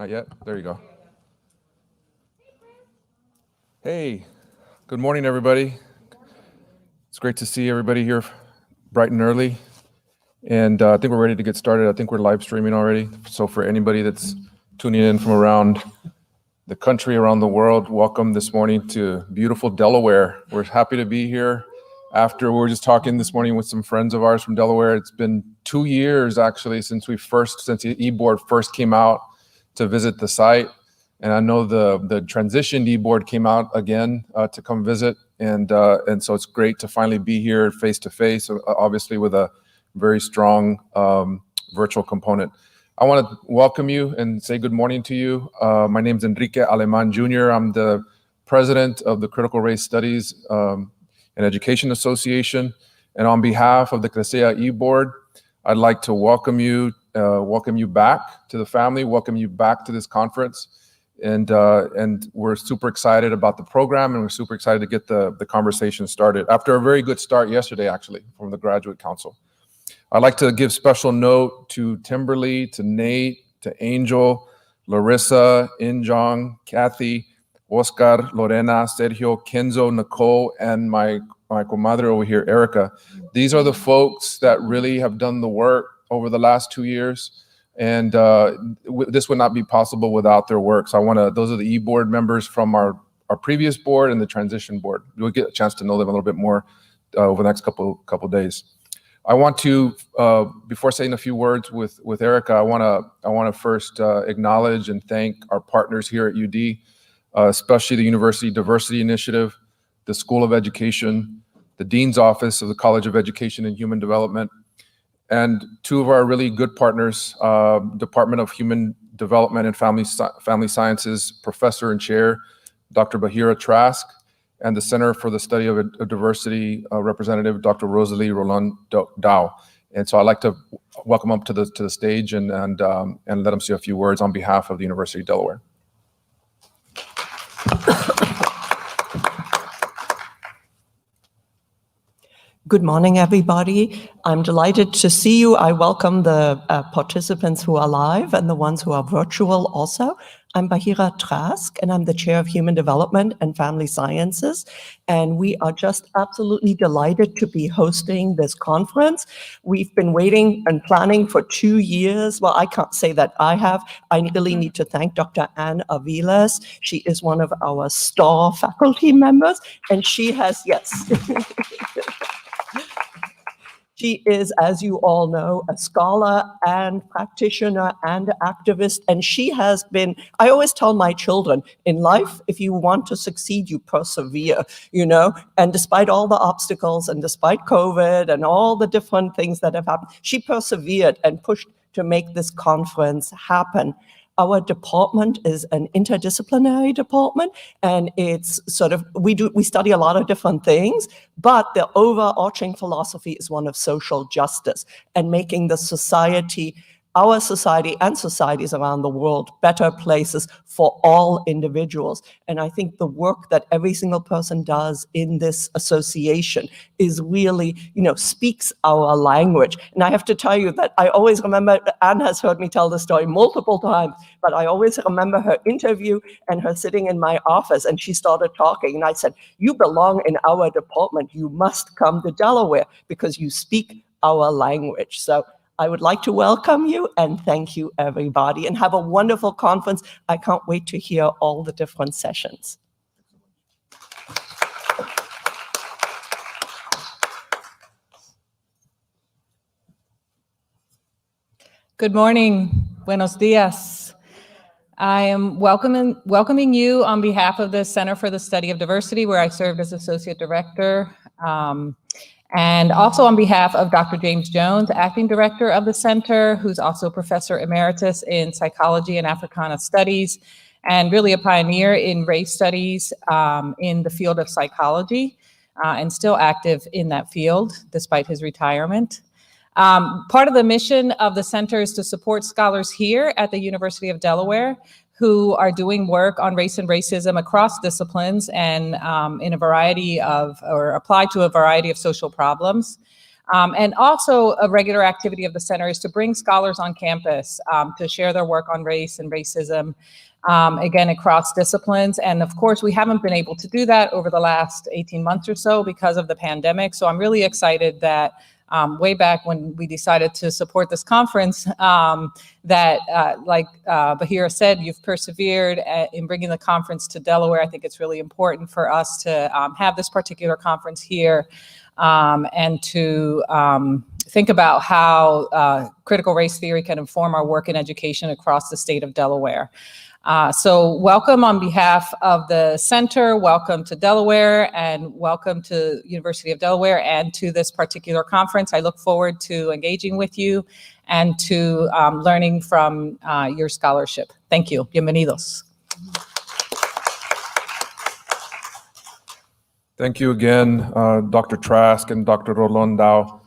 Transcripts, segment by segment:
Not yet? There you go. Hey, good morning, everybody. It's great to see everybody here bright and early. And I think we're ready to get started. I think we're live streaming already. So for anybody that's tuning in from around the country, around the world, welcome this morning to beautiful Delaware. We're happy to be here. After we were just talking this morning with some friends of ours from Delaware, it's been 2 years actually since the e-board first came out to visit the site. And I know the transitioned e-board came out again to come visit. And so it's great to finally be here face to face, obviously with a very strong virtual component. I want to welcome you and say good morning to you. My name is Enrique Aleman Jr. I'm the president of the Critical Race Studies and Education Association. And on behalf of the CRSEA e-board, I'd like to welcome you back to the family, welcome you back to this conference. And we're super excited about the program, and we're super excited to get the conversation started after a very good start yesterday, actually, from the Graduate Council. I'd like to give special note to Timberly, to Nate, to Angel, Larissa, Injong, Kathy, Oscar, Lorena, Sergio, Kenzo, Nicole, and my comadre over here, Erica. These are the folks that really have done the work over the last 2 years. And this would not be possible without their work. So those are the e-board members from our previous board and the transition board. We'll get a chance to know them a little bit more over the next couple days. I want to, before saying a few words with Erica, I want to first acknowledge and thank our partners here at UD, especially the University Diversity Initiative, the School of Education, the Dean's Office of the College of Education and Human Development, and two of our really good partners, Department of Human Development and Family Sciences Professor and Chair, Dr. Bahira Trask, and the Center for the Study of Diversity Representative, Dr. Rosalie Roland Dow. And so I'd like to welcome up to the stage and let them say a few words on behalf of the University of Delaware. Good morning, everybody. I'm delighted to see you. I welcome the participants who are live and the ones who are virtual also. I'm Bahira Trask, and I'm the Chair of Human Development and Family Sciences. And we are just absolutely delighted to be hosting this conference. We've been waiting and planning for 2 years. Well, I can't say that I have. I really need to thank Dr. Anne Aviles. She is one of our star faculty members, and she has, yes. She is, as you all know, a scholar and practitioner and activist, and she has been, I always tell my children, in life, if you want to succeed, you persevere, and despite all the obstacles and despite COVID and all the different things that have happened, she persevered and pushed to make this conference happen. Our department is an interdisciplinary department, and it's sort of, we study a lot of different things, but the overarching philosophy is one of social justice and making the society, our society and societies around the world, better places for all individuals. And I think the work that every single person does in this association is really, speaks our language. And I have to tell you that I always remember, Anne has heard me tell the story multiple times, but I always remember her interview and her sitting in my office, and she started talking, and I said, "You belong in our department. You must come to Delaware because you speak our language." So I would like to welcome you and thank you, everybody, and have a wonderful conference. I can't wait to hear all the different sessions. Good morning. Buenos dias. I am welcoming you on behalf of the Center for the Study of Diversity, where I served as Associate Director. And also on behalf of Dr. James Jones, Acting Director of the Center, who's also Professor Emeritus in Psychology and Africana Studies, and really a pioneer in race studies in the field of psychology, and still active in that field despite his retirement. Part of the mission of the center is to support scholars here at the University of Delaware who are doing work on race and racism across disciplines and in a variety of, or applied to a variety of social problems. And also a regular activity of the center is to bring scholars on campus to share their work on race and racism, again, across disciplines. And of course, we haven't been able to do that over the last 18 months or so because of the pandemic. So I'm really excited that way back when we decided to support this conference, that like Bahira said, you've persevered in bringing the conference to Delaware. I think it's really important for us to have this particular conference here and to think about how critical race theory can inform our work in education across the state of Delaware. So welcome on behalf of the center, welcome to Delaware, and welcome to University of Delaware and to this particular conference. I look forward to engaging with you and to learning from your scholarship. Thank you. Bienvenidos. Thank you again, Dr. Trask and Dr. Rolondao,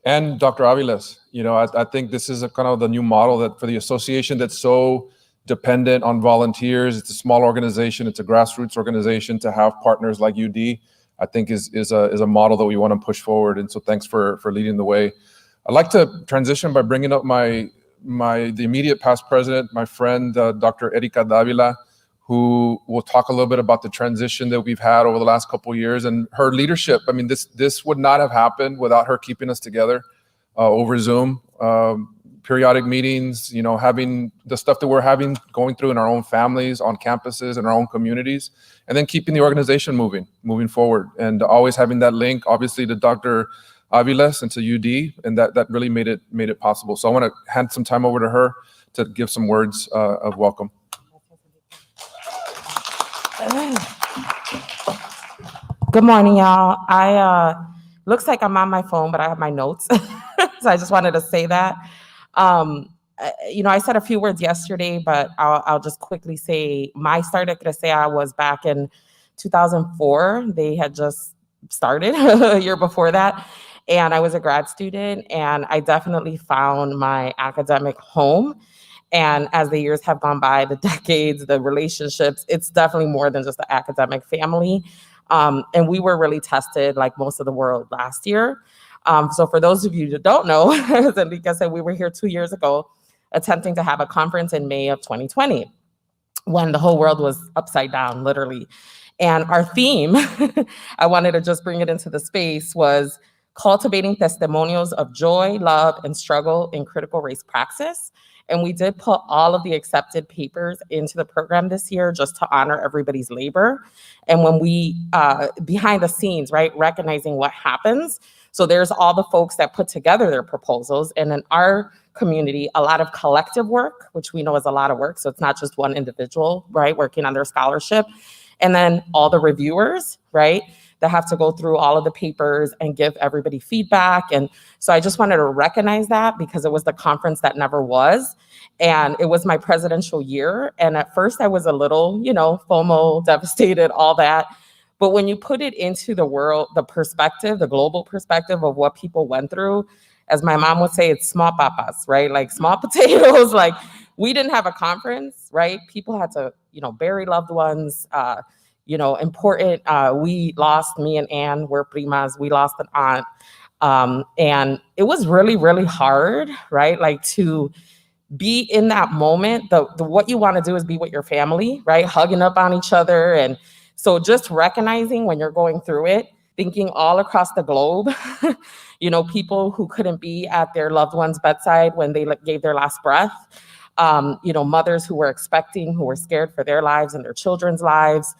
and Dr. Aviles. You know, I think this is a kind of the new model that for the association that's so dependent on volunteers. It's a small organization. It's a grassroots organization. To have partners like UD, I think is a model that we want to push forward. And so thanks for leading the way. I'd like to transition by bringing up the immediate past president, my friend, Dr. Erika Davila, who will talk a little bit about the transition that we've had over the last couple of years and her leadership. I mean, this would not have happened without her keeping us together over Zoom, periodic meetings, you know, having the stuff that we're going through in our own families, on campuses, in our own communities, and then keeping the organization moving forward, and always having that link, obviously, to Dr. Aviles and to UD, and that really made it possible. So I want to hand some time over to her to give some words of welcome. Good morning, y'all. I looks like I'm on my phone, but I have my notes. So I just wanted to say that. You know, I said a few words yesterday, but I'll just quickly say my start at CRSEA was back in 2004. They had just started a year before that. And I was a grad student, and I definitely found my academic home. And as the years have gone by, the decades, the relationships, it's definitely more than just the academic family. And we were really tested, like most of the world, last year. So for those of you that don't know, as Enrique said, we were here 2 years ago attempting to have a conference in May of 2020 when the whole world was upside down, literally. And our theme, I wanted to just bring it into the space, was cultivating testimonials of joy, love, and struggle in critical race praxis. And we did put all of the accepted papers into the program this year just to honor everybody's labor. And when we, behind the scenes, right, recognizing what happens. So there's all the folks that put together their proposals. And in our community, a lot of collective work, which we know is a lot of work. So it's not just one individual, right, working on their scholarship. And then all the reviewers, right, that have to go through all of the papers and give everybody feedback. And so I just wanted to recognize that because it was the conference that never was. And it was my presidential year. And at first I was a little, you know, FOMO, devastated, all that. But when you put it into the world, the perspective, the global perspective of what people went through, as my mom would say, it's small papas, right? Like small potatoes. Like we didn't have a conference, right? People had to, you know, bury loved ones, you know, important. We lost, me and Anne were primas. We lost an aunt. And it was really, really hard, right? Like to be in that moment. The what you want to do is be with your family, right? Hugging up on each other. And so just recognizing when you're going through it, thinking all across the globe, you know, people who couldn't be at their loved one's bedside when they gave their last breath, you know, mothers who were expecting, who were scared for their lives and their children's lives,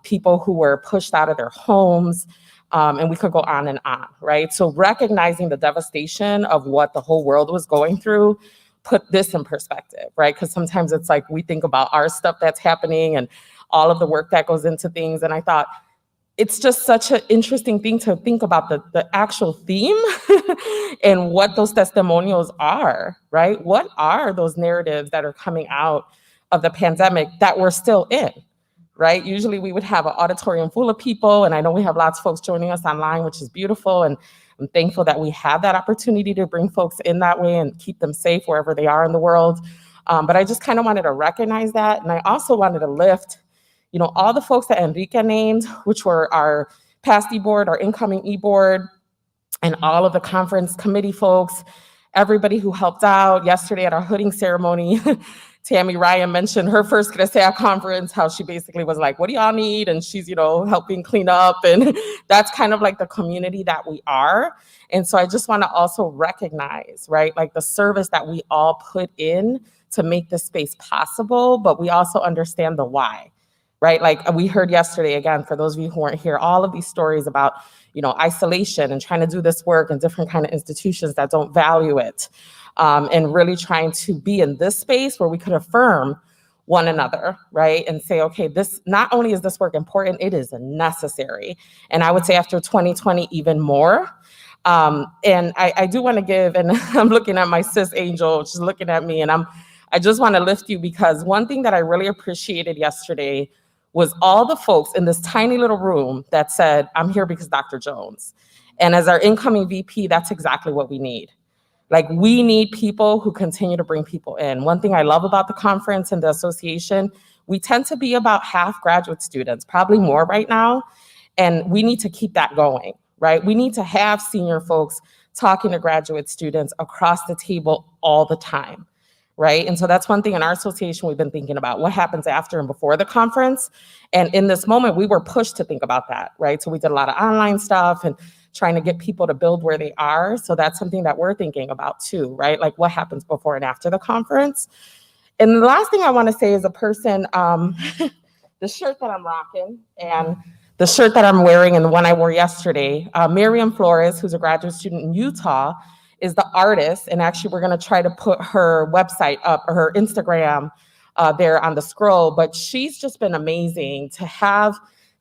people who were pushed out of their homes, and we could go on, right? So recognizing the devastation of what the whole world was going through, put this in perspective, right? Because sometimes it's like we think about our stuff that's happening and all of the work that goes into things. And I thought, it's just such an interesting thing to think about the actual theme and what those testimonials are, right? What are those narratives that are coming out of the pandemic that we're still in, right? Usually we would have an auditorium full of people, and I know we have lots of folks joining us online, which is beautiful, and I'm thankful that we have that opportunity to bring folks in that way and keep them safe wherever they are in the world. But I just kind of wanted to recognize that, and I also wanted to lift, you know, all the folks that Enrique named, which were our past e-board, our incoming e-board, and all of the conference committee folks, everybody who helped out yesterday at our hooding ceremony. Tammy Ryan mentioned her first CRSEA conference, how she basically was like, what do y'all need? And she's, helping clean up. And that's kind of like the community that we are. And so I just want to also recognize, right, like the service that we all put in to make this space possible, but we also understand the why, right? Like we heard yesterday, again, for those of you who weren't here, all of these stories about, isolation and trying to do this work in different kind of institutions that don't value it. And really trying to be in this space where we could affirm one another, right? And say, okay, this, not only is this work important, it is necessary. And I would say after 2020, even more. And I do want to give, and I'm looking at my sis Angel, she's looking at me, and I just want to lift you, because one thing that I really appreciated yesterday was all the folks in this tiny little room that said, I'm here because Dr. Jones. And as our incoming VP, that's exactly what we need. Like, we need people who continue to bring people in. One thing I love about the conference and the association, we tend to be about half graduate students, probably more right now. And we need to keep that going, right? We need to have senior folks talking to graduate students across the table all the time, right? And so that's one thing in our association we've been thinking about, what happens after and before the conference. And in this moment, we were pushed to think about that, right? So we did a lot of online stuff and trying to get people to build where they are. So that's something that we're thinking about too, right? Like what happens before and after the conference. And the last thing I want to say is a person, the shirt that I'm rocking and the shirt that I'm wearing and the one I wore yesterday, Miriam Flores, who's a graduate student in Utah, is the artist. And actually we're going to try to put her website up, or her Instagram there on the scroll. But she's just been amazing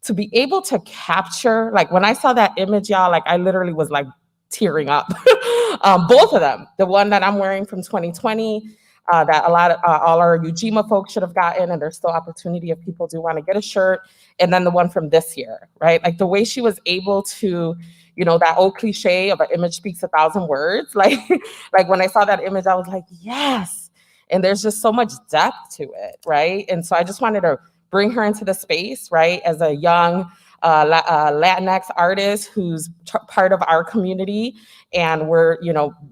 to be able to capture, like when I saw that image, y'all, like I literally was like tearing up. Both of them, the one that I'm wearing from 2020, that all our Ujima folks should have gotten, and there's still opportunity if people do want to get a shirt, and then the one from this year, right? Like the way she was able to, that old cliche of an image speaks 1,000 words, like when I saw that image, I was like, yes. And there's just so much depth to it, right? And so I just wanted to bring her into the space, right? As a young Latinx artist who's part of our community, and we're,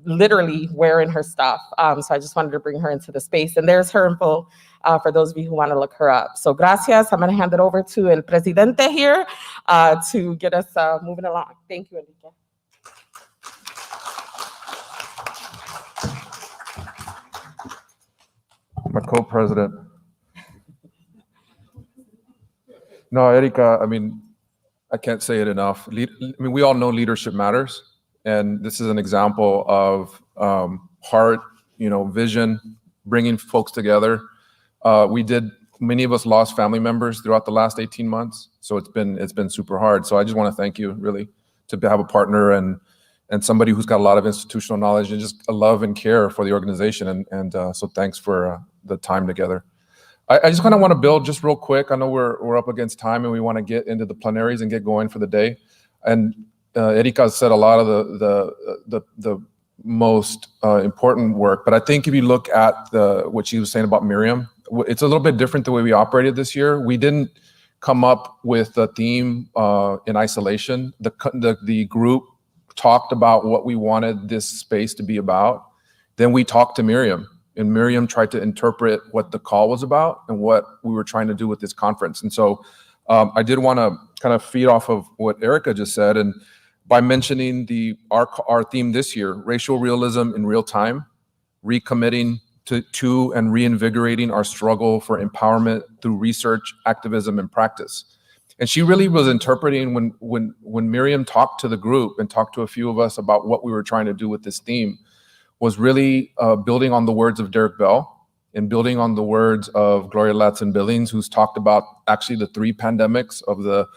literally wearing her stuff. So I just wanted to bring her into the space, and there's her info for those of you who want to look her up. So gracias. I'm going to hand it over to El Presidente here to get us moving along. Thank you, Enrique. My co-president. No, Erika, I can't say it enough. We all know leadership matters. And this is an example of heart, vision, bringing folks together. Many of us lost family members throughout the last 18 months. So it's been super hard. So I just want to thank you, really, to have a partner and somebody who's got a lot of institutional knowledge and just a love and care for the organization. And so thanks for the time together. I just kind of want to build just real quick. I know we're up against time and we want to get into the plenaries and get going for the day. And Erika said a lot of the most important work, but I think if you look at what she was saying about Miriam, it's a little bit different the way we operated this year. We didn't come up with a theme in isolation. The group talked about what we wanted this space to be about. Then we talked to Miriam. And Miriam tried to interpret what the call was about and what we were trying to do with this conference. And so I did want to kind of feed off of what Erika just said. And by mentioning our theme this year, racial realism in real time, recommitting to and reinvigorating our struggle for empowerment through research, activism, and practice. And she really was interpreting when Miriam talked to the group and talked to a few of us about what we were trying to do with this theme, was really building on the words of Derek Bell and building on the words of Gloria Ladson-Billings, who's talked about actually the 3 pandemics of the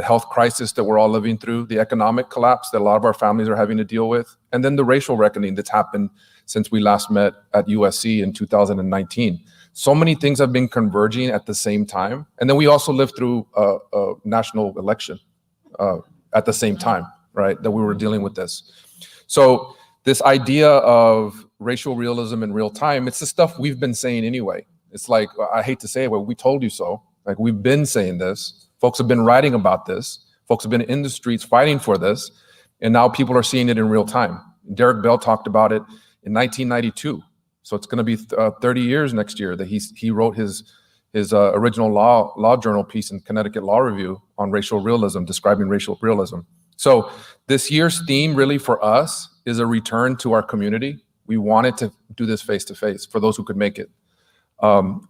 health crisis that we're all living through, the economic collapse that a lot of our families are having to deal with, and then the racial reckoning that's happened since we last met at USC in 2019. So many things have been converging at the same time. And then we also lived through a national election at the same time, right, that we were dealing with this. So this idea of racial realism in real time, it's the stuff we've been saying anyway. It's like, I hate to say it, but we told you so. Like, we've been saying this. Folks have been writing about this. Folks have been in the streets fighting for this, and now people are seeing it in real time. Derek Bell talked about it in 1992. So it's going to be 30 years next year that he wrote his original law journal piece in Connecticut Law Review on racial realism, describing racial realism. So this year's theme really for us is a return to our community. We wanted to do this face-to-face for those who could make it.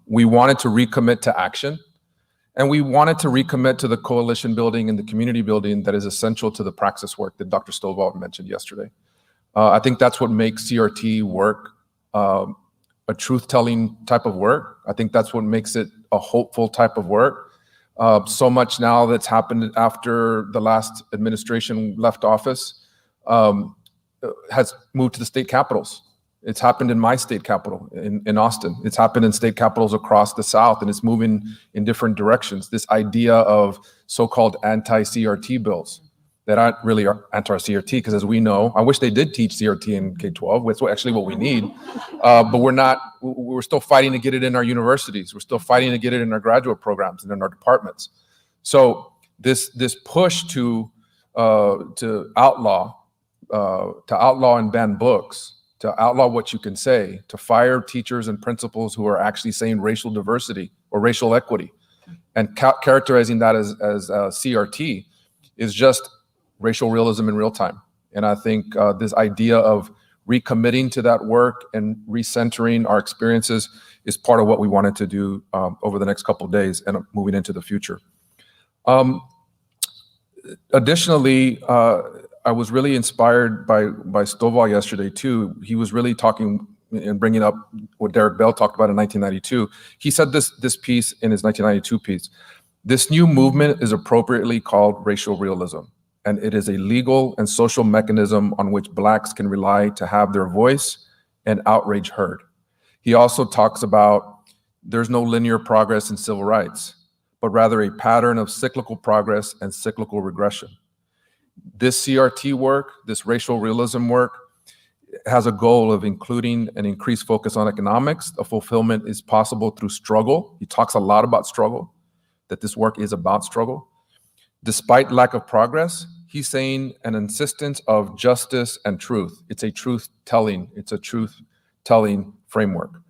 We wanted to recommit to action, and we wanted to recommit to the coalition building and the community building that is essential to the praxis work that Dr. Stovall mentioned yesterday. I think that's what makes CRT work a truth-telling type of work. I think that's what makes it a hopeful type of work. So much now that's happened after the last administration left office has moved to the state capitals. It's happened in my state capital, in Austin. It's happened in state capitals across the South, and it's moving in different directions. This idea of so-called anti-CRT bills that aren't really anti-CRT, because as we know, I wish they did teach CRT in K-12. It's actually what we need. But we're still fighting to get it in our universities. We're still fighting to get it in our graduate programs and in our departments. So this push to outlaw and ban books, to outlaw what you can say, to fire teachers and principals who are actually saying racial diversity or racial equity, and characterizing that as CRT is just racial realism in real time. And I think this idea of recommitting to that work and recentering our experiences is part of what we wanted to do over the next couple of days and moving into the future. Additionally, I was really inspired by Stovall yesterday too. He was really talking and bringing up what Derek Bell talked about in 1992. He said this piece in his 1992 piece: "This new movement is appropriately called racial realism, and it is a legal and social mechanism on which Blacks can rely to have their voice and outrage heard." He also talks about there's no linear progress in civil rights, but rather a pattern of cyclical progress and cyclical regression. This CRT work, this racial realism work, has a goal of including an increased focus on economics. The fulfillment is possible through struggle. He talks a lot about struggle, that this work is about struggle. Despite lack of progress, he's saying an insistence of justice and truth. It's a truth-telling framework.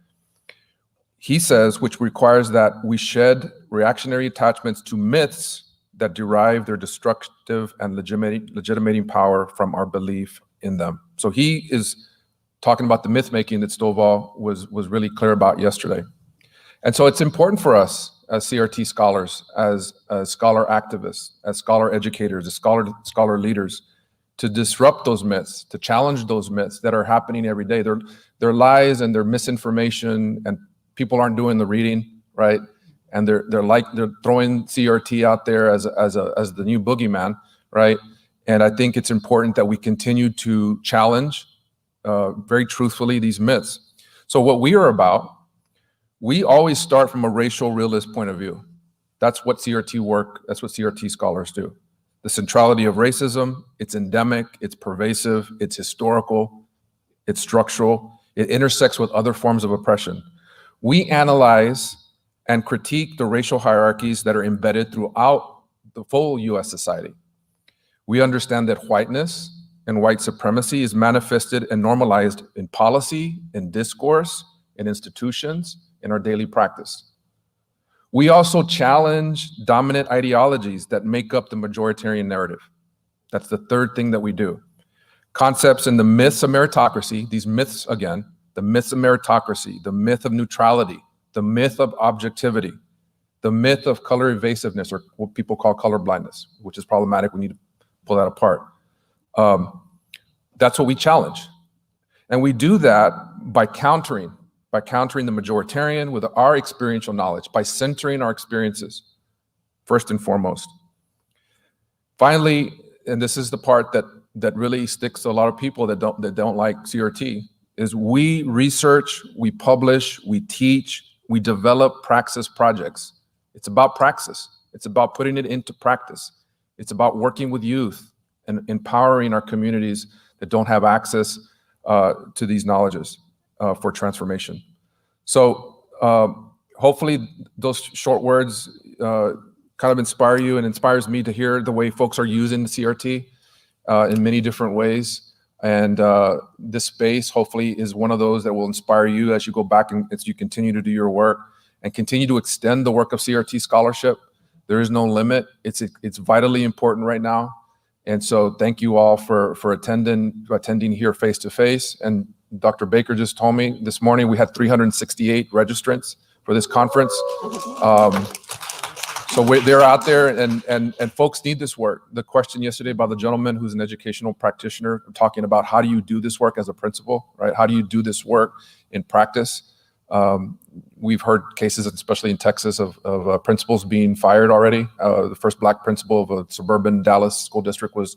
He says, which requires that we shed reactionary attachments to myths that derive their destructive and legitimating power from our belief in them. So he is talking about the myth making that Stovall was really clear about yesterday. And so it's important for us as CRT scholars, as scholar activists, as scholar educators, as scholar leaders, to disrupt those myths, to challenge those myths that are happening every day. They're lies and they're misinformation, and people aren't doing the reading, right? And they're throwing CRT out there as the new boogeyman, right? And I think it's important that we continue to challenge very truthfully these myths. So what we are about, we always start from a racial realist point of view. That's what CRT work, that's what CRT scholars do. The centrality of racism, it's endemic, it's pervasive, it's historical, it's structural, it intersects with other forms of oppression. We analyze and critique the racial hierarchies that are embedded throughout the full US society. We understand that whiteness and white supremacy is manifested and normalized in policy, in discourse, in institutions, in our daily practice. We also challenge dominant ideologies that make up the majoritarian narrative. That's the third thing that we do. Concepts in the myths of meritocracy, these myths again, the myths of meritocracy, the myth of neutrality, the myth of objectivity, the myth of color evasiveness, or what people call color blindness, which is problematic. We need to pull that apart. That's what we challenge. And we do that by countering the majoritarian with our experiential knowledge, by centering our experiences, first and foremost. Finally, and this is the part that really sticks to a lot of people that don't like CRT, is we research, we publish, we teach, we develop praxis projects. It's about praxis. It's about putting it into practice. It's about working with youth and empowering our communities that don't have access to these knowledges for transformation. So hopefully those short words kind of inspire you and inspires me to hear the way folks are using the CRT in many different ways. And this space hopefully is one of those that will inspire you as you go back and as you continue to do your work and continue to extend the work of CRT scholarship. There is no limit. It's vitally important right now. And so thank you all for attending here face to face. And Dr. Baker just told me this morning we had 368 registrants for this conference. So they're out there, and folks need this work. The question yesterday by the gentleman who's an educational practitioner talking about how do you do this work as a principal, right? How do you do this work in practice? We've heard cases, especially in Texas, of principals being fired already. The first Black principal of a suburban Dallas school district was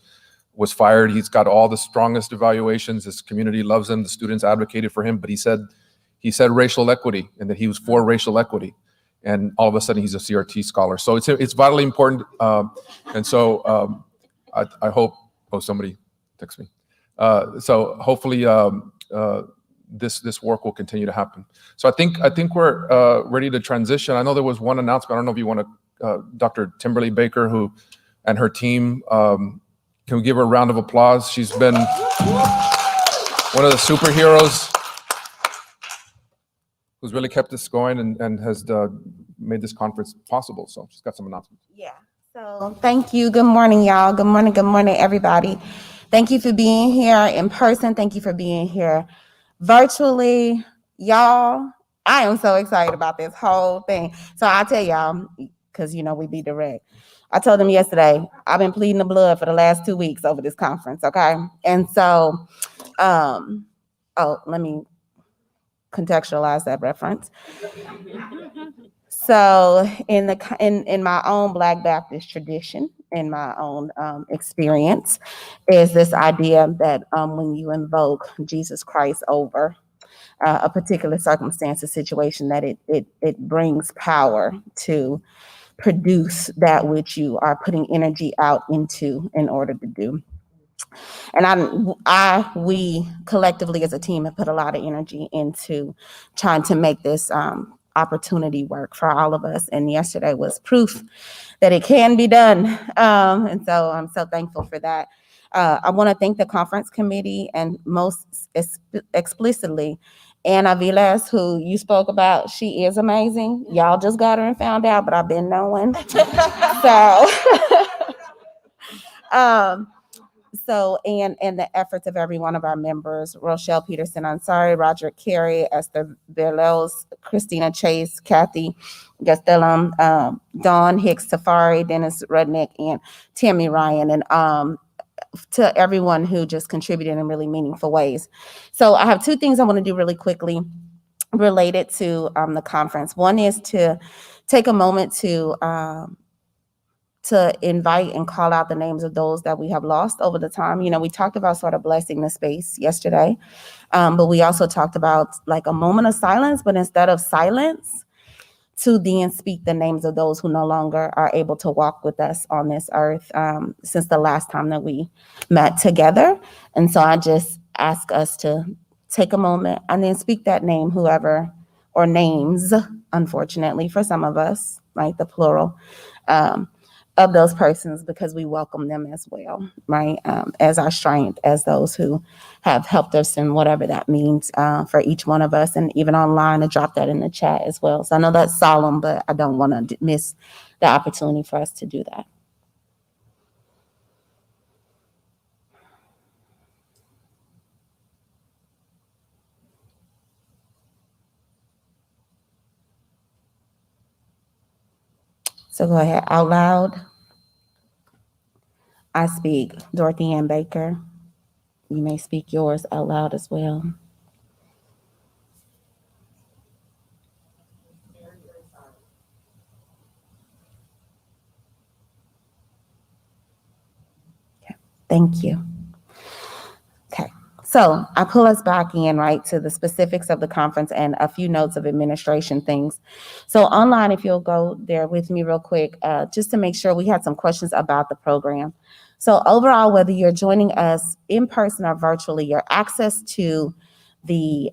fired. He's got all the strongest evaluations. His community loves him. The students advocated for him, but he said racial equity and that he was for racial equity. And all of a sudden he's a CRT scholar. So it's vitally important. And so I hope, somebody text me. So hopefully this work will continue to happen. So I think we're ready to transition. I know there was one announcement. I don't know if you want to, Dr. Timberly Baker, who and her team, can we give her a round of applause? She's been one of the superheroes who's really kept this going and has made this conference possible. So she's got some announcements. Yeah, so thank you. Good morning, y'all. Good morning, everybody. Thank you for being here in person. Thank you for being here virtually. Y'all, I am so excited about this whole thing. So I'll tell y'all, because we be direct. I told them yesterday, I've been pleading the blood for the last 2 weeks over this conference, okay? And so, let me contextualize that reference. So in my own Black Baptist tradition, in my own experience, is this idea that when you invoke Jesus Christ over a particular circumstance or situation, that it brings power to produce that which you are putting energy out into in order to do. And we collectively as a team have put a lot of energy into trying to make this opportunity work for all of us. And yesterday was proof that it can be done. And so I'm so thankful for that. I want to thank the conference committee and most explicitly Anna Vilas, who you spoke about. She is amazing. Y'all just got her and found out, but I've been knowing. So, and the efforts of every one of our members, Rochelle Peterson Ansari, Roger Carey, Esther Berlels, Christina Chase, Kathy Gastelum, Dawn Hicks Safari, Dennis Rudnick, and Tammy Ryan, and to everyone who just contributed in really meaningful ways. So I have 2 things I want to do really quickly related to the conference. One is to take a moment to invite and call out the names of those that we have lost over the time. We talked about sort of blessing the space yesterday, but we also talked about like a moment of silence, but instead of silence, to then speak the names of those who no longer are able to walk with us on this earth since the last time that we met together. And so I just ask us to take a moment and then speak that name, whoever, or names, unfortunately, for some of us, right, the plural, of those persons, because we welcome them as well, right, as our strength, as those who have helped us in whatever that means for each one of us, and even online to drop that in the chat as well. So I know that's solemn, but I don't want to miss the opportunity for us to do that. So go ahead, out loud. I speak Dorothy Ann Baker. You may speak yours out loud as well. Okay, thank you. Okay, so I pull us back in, right, to the specifics of the conference and a few notes of administration things. So online, if you'll go there with me real quick, just to make sure, we had some questions about the program. So overall, whether you're joining us in person or virtually, your access to the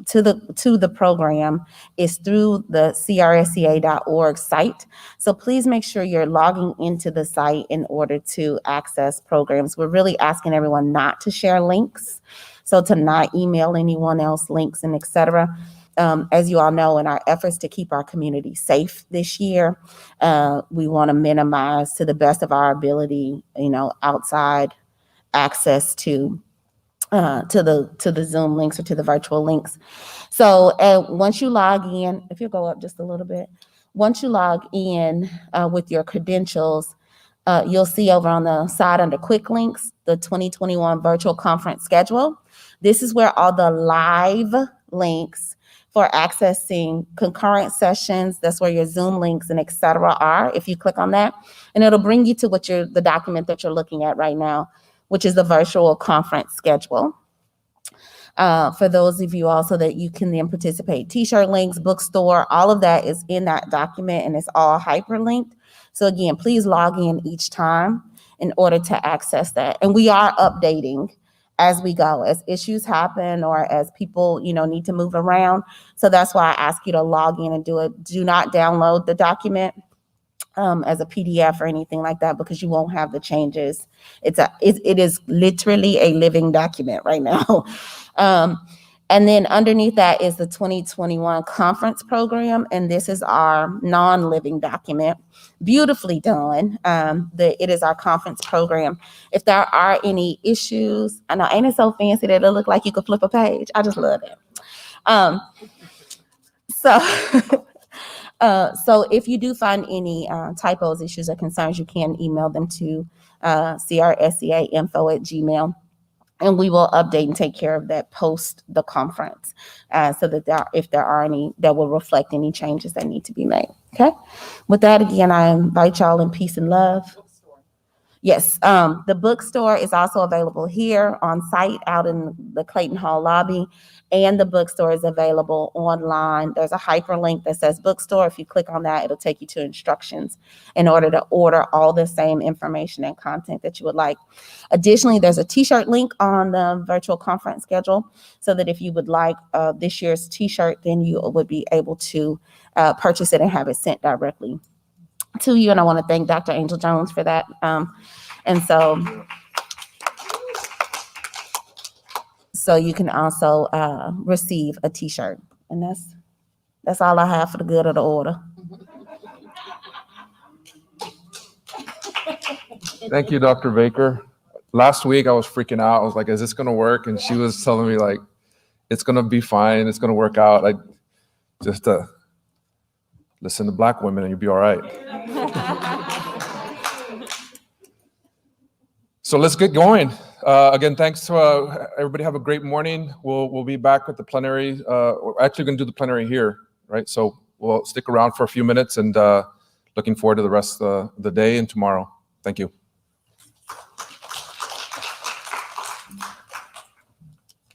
to the program is through the CRSEA.org site. So please make sure you're logging into the site in order to access programs. We're really asking everyone not to share links, so to not email anyone else links and etc. As you all know, in our efforts to keep our community safe this year, we want to minimize to the best of our ability, outside access to the Zoom links or to the virtual links. So once you log in, if you go up just a little bit, once you log in with your credentials, you'll see over on the side under quick links, the 2021 virtual conference schedule. This is where all the live links for accessing concurrent sessions, that's where your Zoom links and et cetera are, if you click on that. And it'll bring you to the document that you're looking at right now, which is the virtual conference schedule. For those of you also that you can then participate, t-shirt links, bookstore, all of that is in that document and it's all hyperlinked. So again, please log in each time in order to access that. And we are updating as we go, as issues happen or as people, need to move around. So that's why I ask you to log in and do it. Do not download the document as a PDF or anything like that, because you won't have the changes. It is literally a living document right now. And then underneath that is the 2021 conference program. And this is our non-living document, beautifully done. It is our conference program. If there are any issues, I know, ain't it so fancy that it look like you could flip a page? I just love it. So if you do find any typos, issues, or concerns, you can email them to CRSEA.info@gmail.com. And we will update and take care of that post the conference, so that if there are any, that will reflect any changes that need to be made. Okay. With that, again, I invite y'all in peace and love. Yes, the bookstore is also available here on site out in the Clayton Hall lobby, and the bookstore is available online. There's a hyperlink that says bookstore. If you click on that, it'll take you to instructions in order to order all the same information and content that you would like. Additionally, there's a t-shirt link on the virtual conference schedule, so that if you would like this year's t-shirt, then you would be able to purchase it and have it sent directly to you. And I want to thank Dr. Angel Jones for that. And so you can also receive a t-shirt. And that's all I have for the good of the order. Thank you, Dr. Baker. Last week I was freaking out. I was like, is this going to work? And she was telling me like, it's going to be fine. It's going to work out. I just listen to Black women and you'll be all right. So let's get going. Again, thanks to everybody. Have a great morning. We'll be back with the plenary. We're actually going to do the plenary here, right? So we'll stick around for a few minutes and looking forward to the rest of the day and tomorrow. Thank you.